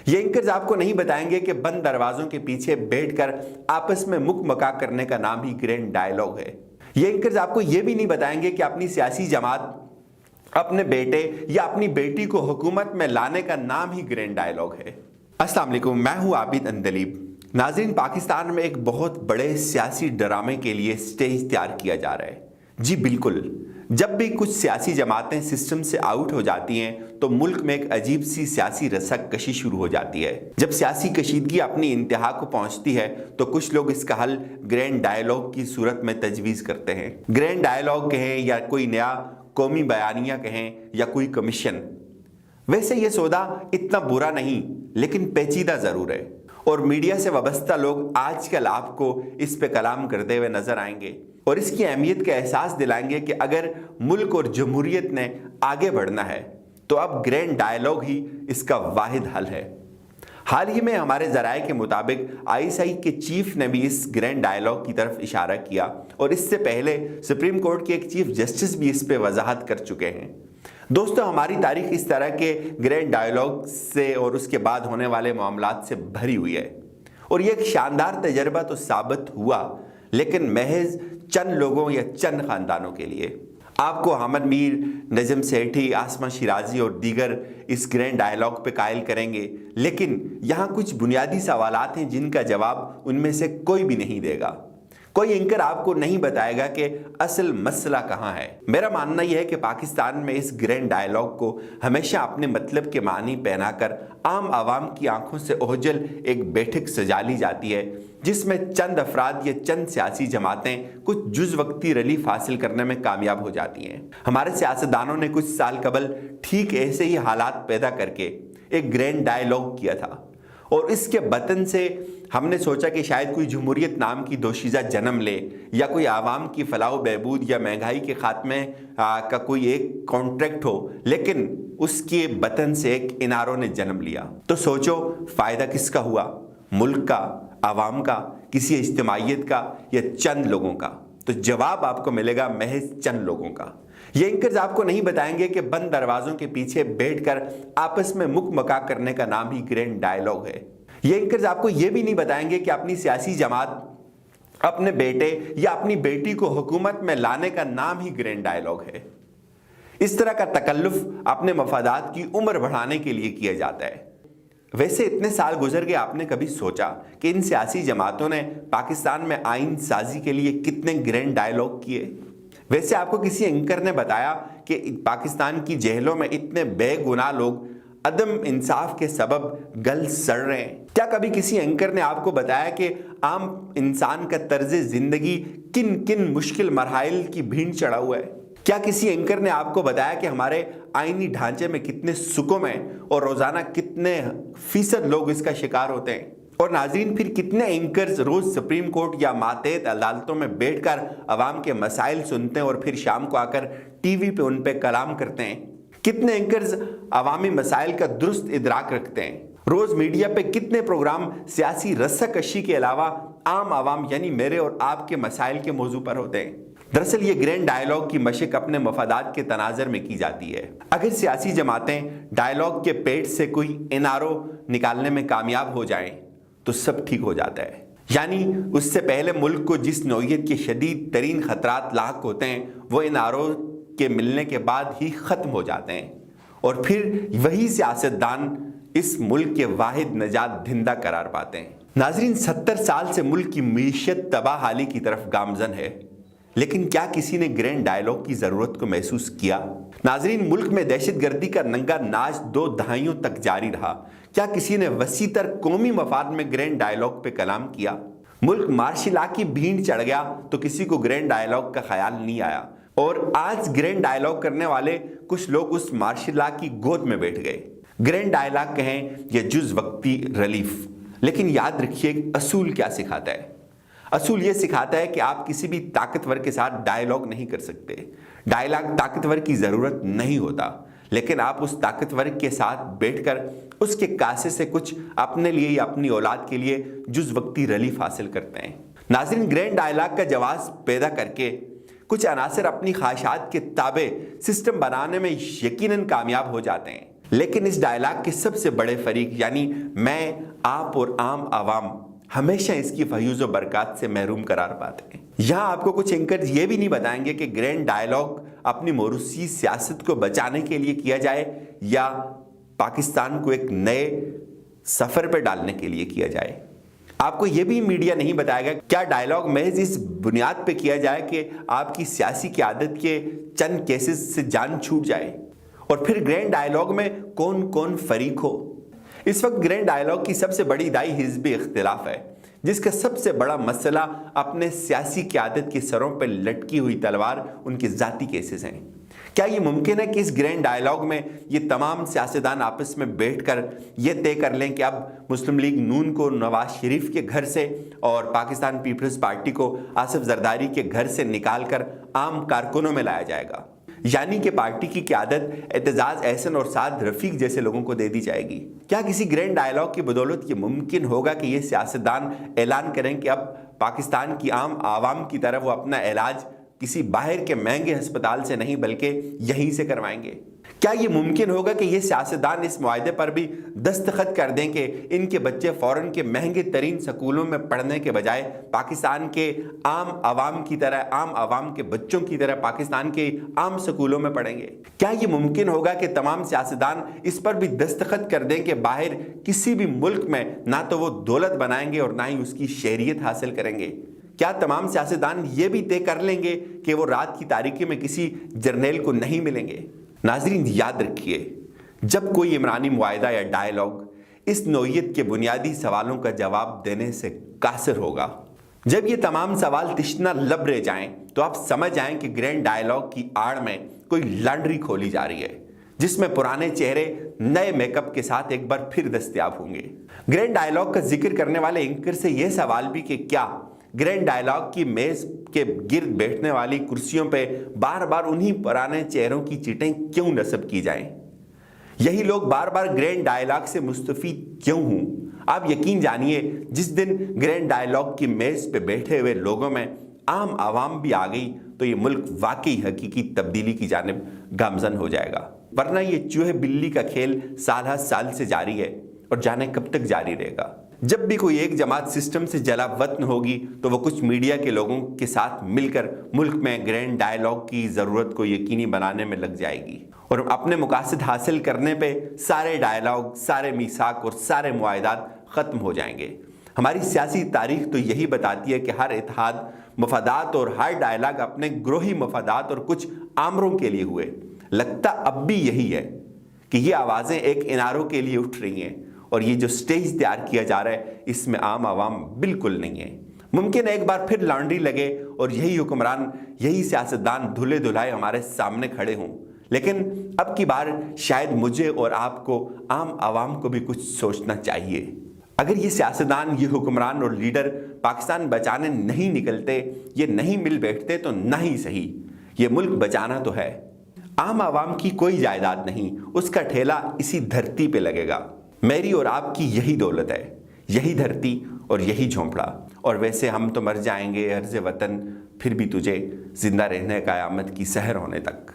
ये एंकर्स आपको नहीं बताएंगे कि बंद दरवाजों के पीछे बैठकर आपस में मुकमका करने का नाम ही ग्रैंड डायलॉग है। ये एंकर्स आपको ये भी नहीं बताएंगे कि अपनी सियासी जमात, अपने बेटे या अपनी बेटी को हुकूमत में लाने का नाम ही ग्रैंड डायलॉग है। अस्सलाम वालेकुम, मैं हूं आबिद अंदलीब। नाज़रीन, पाकिस्तान में एक बहुत बड़े सियासी ड्रामे के लिए स्टेज तैयार किया जा रहा है। जी बिल्कुल, जब भी कुछ सियासी जमातें सिस्टम से आउट हो जाती हैं तो मुल्क में एक अजीब सी सियासी रसक कशी शुरू हो जाती है। जब सियासी कशीदगी अपनी इंतहा को पहुंचती है तो कुछ लोग इसका हल ग्रैंड डायलॉग की सूरत में तजवीज़ करते हैं। ग्रैंड डायलॉग कहें या कोई नया कौमी बयानिया कहें या कोई कमीशन। वैसे ये सौदा इतना बुरा नहीं लेकिन पेचीदा ज़रूर है और मीडिया से वाबस्ता लोग आजकल आपको इस पे कलाम करते हुए नजर आएंगे और इसकी अहमियत का एहसास दिलाएंगे कि अगर मुल्क और जमहूरियत ने आगे बढ़ना है तो अब ग्रैंड डायलॉग ही इसका वाहिद हल है। हाल ही में हमारे ज़राए के मुताबिक ISI के चीफ ने भी इस ग्रैंड डायलॉग की तरफ इशारा किया और इससे पहले सुप्रीम कोर्ट के एक चीफ जस्टिस भी इस पे वजाहत कर चुके हैं। दोस्तों, हमारी तारीख इस तरह के ग्रैंड डायलॉग से और उसके बाद होने वाले मामलात से भरी हुई है और ये एक शानदार तजर्बा तो साबित हुआ, लेकिन महज चंद लोगों या चंद खानदानों के लिए। आपको अहमद मीर, नजम सेठी, आसमा शिराजी और दीगर इस ग्रैंड डायलॉग पे कायल करेंगे, लेकिन यहाँ कुछ बुनियादी सवालात हैं जिनका जवाब उनमें से कोई भी नहीं देगा। कोई एंकर आपको नहीं बताएगा कि असल मसला कहाँ है। मेरा मानना यह है कि पाकिस्तान में इस ग्रैंड डायलॉग को हमेशा अपने मतलब के मानी पहनाकर आम आवाम की आंखों से ओझल एक बैठक सजा ली जाती है जिसमें चंद अफराद या चंद सियासी जमातें कुछ जुज़ वक्ती रिलीफ हासिल करने में कामयाब हो जाती हैं। हमारे सियासतदानों ने कुछ साल कबल ठीक ऐसे ही हालात पैदा करके एक ग्रैंड डायलॉग किया था और इसके बतन से हमने सोचा कि शायद कोई जमहूरियत नाम की दोशीज़ा जन्म ले या कोई आवाम की फलाह बहबूद या महंगाई के खात्मे का कोई एक कॉन्ट्रैक्ट हो, लेकिन उसके बतन से एक इनारों ने जन्म लिया। तो सोचो, फ़ायदा किसका हुआ? मुल्क का, आवाम का, किसी इज्तिमाइयत का या चंद लोगों का? तो जवाब आपको मिलेगा महज चंद लोगों का। ये एंकर्स आपको नहीं बताएंगे कि बंद दरवाजों के पीछे बैठकर आपस में मुकमका करने का नाम ही ग्रैंड डायलॉग है। ये एंकर्स आपको ये भी नहीं बताएंगे कि अपनी सियासी जमात, अपने बेटे या अपनी बेटी को हुकूमत में लाने का नाम ही ग्रैंड डायलॉग है। इस तरह का तकल्लुफ अपने मफादात की उम्र बढ़ाने के लिए किया जाता है। वैसे इतने साल गुजर गए, आपने कभी सोचा कि इन सियासी जमातों ने पाकिस्तान में आइन साजी के लिए कितने ग्रैंड डायलॉग किए? वैसे आपको किसी एंकर ने बताया कि पाकिस्तान की जेलों में इतने बेगुनाह लोग अदम इंसाफ के सबब गल सड़ रहे हैं? क्या कभी किसी एंकर ने आपको बताया कि आम इंसान का तर्ज जिंदगी किन किन मुश्किल मरहाइल की भीड़ चढ़ा हुआ है? क्या किसी एंकर ने आपको बताया कि हमारे आईनी ढांचे में कितने सुकून हैं और रोजाना कितने फीसद लोग इसका शिकार होते हैं? और नाजरीन, फिर कितने एंकर्स रोज सुप्रीम कोर्ट या मातेहत अदालतों में बैठकर अवाम के मसाइल सुनते हैं और फिर शाम को आकर टीवी पे उन पे कलाम करते हैं? कितने एंकर्स अवामी मसाइल का दुरुस्त इदराक रखते हैं? रोज मीडिया पे कितने प्रोग्राम सियासी रस्साकशी के अलावा आम आवाम यानी मेरे और आपके मसाइल के मौजू पर होते हैं? दरअसल ये ग्रैंड डायलॉग की मशक अपने मफादात के तनाजर में की जाती है। अगर सियासी जमातें डायलॉग के पेट से कोई इनारो निकालने में कामयाब हो जाएं तो सब ठीक हो जाता है। यानी उससे पहले मुल्क को जिस नौइयत के शदीद तरीन खतरात लाक होते हैं वो इनारों के मिलने के बाद ही ख़त्म हो जाते हैं और फिर वही सियासतदान इस मुल्क के वाहिद नजात धिंदा करार पाते हैं। नाजरीन, 70 साल से मुल्क की मीशत तबाह हाली की तरफ गामजन है, लेकिन क्या किसी ने ग्रैंड डायलॉग की ज़रूरत को महसूस किया? नाजरीन, मुल्क में दहशतगर्दी का नंगा नाच 2 दहाइयों तक जारी रहा। क्या किसी ने वसीतर कौमी मफाद में ग्रैंड डायलॉग पे कलाम किया? मुल्क मार्शल लॉ की भीड़ चढ़ गया तो किसी को ग्रैंड डायलॉग का ख्याल नहीं आया और आज ग्रैंड डायलॉग करने वाले कुछ लोग उस मार्शल लॉ की गोद में बैठ गए। ग्रैंड डायलॉग कहें या जुज वक्ती रिलीफ, लेकिन याद रखिए असूल क्या सिखाता है। असूल ये सिखाता है कि आप किसी भी ताकतवर के साथ डायलॉग नहीं कर सकते। डायलॉग ताकतवर की ज़रूरत नहीं होता, लेकिन आप उस ताकतवर के साथ बैठकर उसके कासे से कुछ अपने लिए या अपनी औलाद के लिए जुज वक्ती रिलीफ हासिल करते हैं। नाज़रीन, ग्रैंड डायलॉग का जवाब पैदा करके कुछ अनासर अपनी ख्वाहिशात के ताबे सिस्टम बनाने में यकीनन कामयाब हो जाते हैं, लेकिन इस डायलॉग के सबसे बड़े फरीक यानी मैं, आप और आम आवाम हमेशा इसकी फयूज व बरकत से महरूम करार पाते हैं। यहाँ आपको कुछ एंकर ये भी नहीं बताएंगे कि ग्रैंड डायलॉग अपनी मोरूसी सियासत को बचाने के लिए किया जाए या पाकिस्तान को एक नए सफर पर डालने के लिए किया जाए। आपको यह भी मीडिया नहीं बताएगा क्या डायलॉग महज इस बुनियाद पे किया जाए कि आपकी सियासी क़यादत के चंद केसेस से जान छूट जाए, और फिर ग्रैंड डायलॉग में कौन कौन फरीक हो। इस वक्त ग्रैंड डायलॉग की सबसे बड़ी दाई हिज़्बी इख्तिलाफ है, जिसका सबसे बड़ा मसला अपने सियासी क़यादत के सरों पर लटकी हुई तलवार उनके ज़ाती केसेस हैं। क्या ये मुमकिन है कि इस ग्रैंड डायलॉग में ये तमाम सियासतदान आपस में बैठकर ये तय कर लें कि अब मुस्लिम लीग नून को नवाज शरीफ के घर से और पाकिस्तान पीपल्स पार्टी को आसिफ जरदारी के घर से निकाल कर आम कारकुनों में लाया जाएगा, यानी कि पार्टी की क़यादत एतजाज एहसन और साद रफीक जैसे लोगों को दे दी जाएगी? क्या किसी ग्रैंड डायलॉग की बदौलत ये मुमकिन होगा कि ये सियासतदान ऐलान करें कि अब पाकिस्तान की आम आवाम की तरफ वो अपना इलाज किसी बाहर के महंगे अस्पताल से नहीं बल्कि यहीं से करवाएंगे? क्या ये मुमकिन होगा कि ये सियासतदान इस मुआहदे पर भी दस्तखत कर दें कि इनके बच्चे फौरन के महंगे तरीन स्कूलों में पढ़ने के बजाय पाकिस्तान के आम आवाम की तरह, आम आवाम के बच्चों की तरह पाकिस्तान के आम स्कूलों में पढ़ेंगे? क्या ये मुमकिन होगा कि तमाम सियासतदान इस पर भी दस्तखत कर दें कि बाहर किसी भी मुल्क में ना तो वो दौलत बनाएंगे और ना ही उसकी शहरियत हासिल करेंगे? क्या तमाम सियासतदान ये भी तय कर लेंगे कि वो रात की तारीकी में किसी जर्नैल को नहीं मिलेंगे? नाज़रीन, याद रखिए, जब कोई इमरानी मुआहदा या डायलॉग इस नौइयत के बुनियादी सवालों का जवाब देने से कासिर होगा, जब ये तमाम सवाल तिश्ना लब रह जाएं, तो आप समझ आएं कि ग्रैंड डायलॉग की आड़ में कोई लॉन्ड्री खोली जा रही है, जिसमें पुराने चेहरे नए मेकअप के साथ एक बार फिर दस्तयाब होंगे। ग्रैंड डायलॉग का जिक्र करने वाले एंकर से यह सवाल भी कि क्या ग्रैंड डायलॉग की मेज के गिर्द बैठने वाली कुर्सियों पे बार बार उन्हीं पुराने चेहरों की चिटें क्यों नस्ब की जाएं? यही लोग बार बार ग्रैंड डायलॉग से मुस्तफीद क्यों हूं? आप यकीन जानिए, जिस दिन ग्रैंड डायलॉग की मेज पे बैठे हुए लोगों में आम आवाम भी आ गई तो ये मुल्क वाकई हकीकी तब्दीली की जानिब गामजन हो जाएगा। वरना ये चूहे बिल्ली का खेल साल हर साल से जारी है और जाने कब तक जारी रहेगा। जब भी कोई एक जमात सिस्टम से जलावतन होगी तो वो कुछ मीडिया के लोगों के साथ मिलकर मुल्क में ग्रैंड डायलॉग की ज़रूरत को यकीनी बनाने में लग जाएगी और अपने मकासद हासिल करने पे सारे डायलॉग, सारे मीसाक और सारे मुआहदात ख़त्म हो जाएंगे। हमारी सियासी तारीख तो यही बताती है कि हर इत्तेहाद मफादात और हर डायलॉग अपने ग्रोही मफादात और कुछ आमरों के लिए हुए। लगता अब भी यही है कि ये आवाज़ें एक इनारों के लिए उठ रही हैं और ये जो स्टेज तैयार किया जा रहा है इसमें आम आवाम बिल्कुल नहीं है। मुमकिन है एक बार फिर लॉन्ड्री लगे और यही हुक्मरान, यही सियासतदान धुले धुलाए हमारे सामने खड़े हों, लेकिन अब की बार शायद मुझे और आपको, आम आवाम को भी कुछ सोचना चाहिए। अगर ये सियासतदान, ये हुक्मरान और लीडर पाकिस्तान बचाने नहीं निकलते, ये नहीं मिल बैठते तो ना ही सही, ये मुल्क बचाना तो है। आम आवाम की कोई जायदाद नहीं, उसका ठेला इसी धरती पे लगेगा। मेरी और आपकी यही दौलत है, यही धरती और यही झोंपड़ा। और वैसे हम तो मर जाएंगे अर्ज़ वतन, फिर भी तुझे जिंदा रहने क़यामत की सहर होने तक।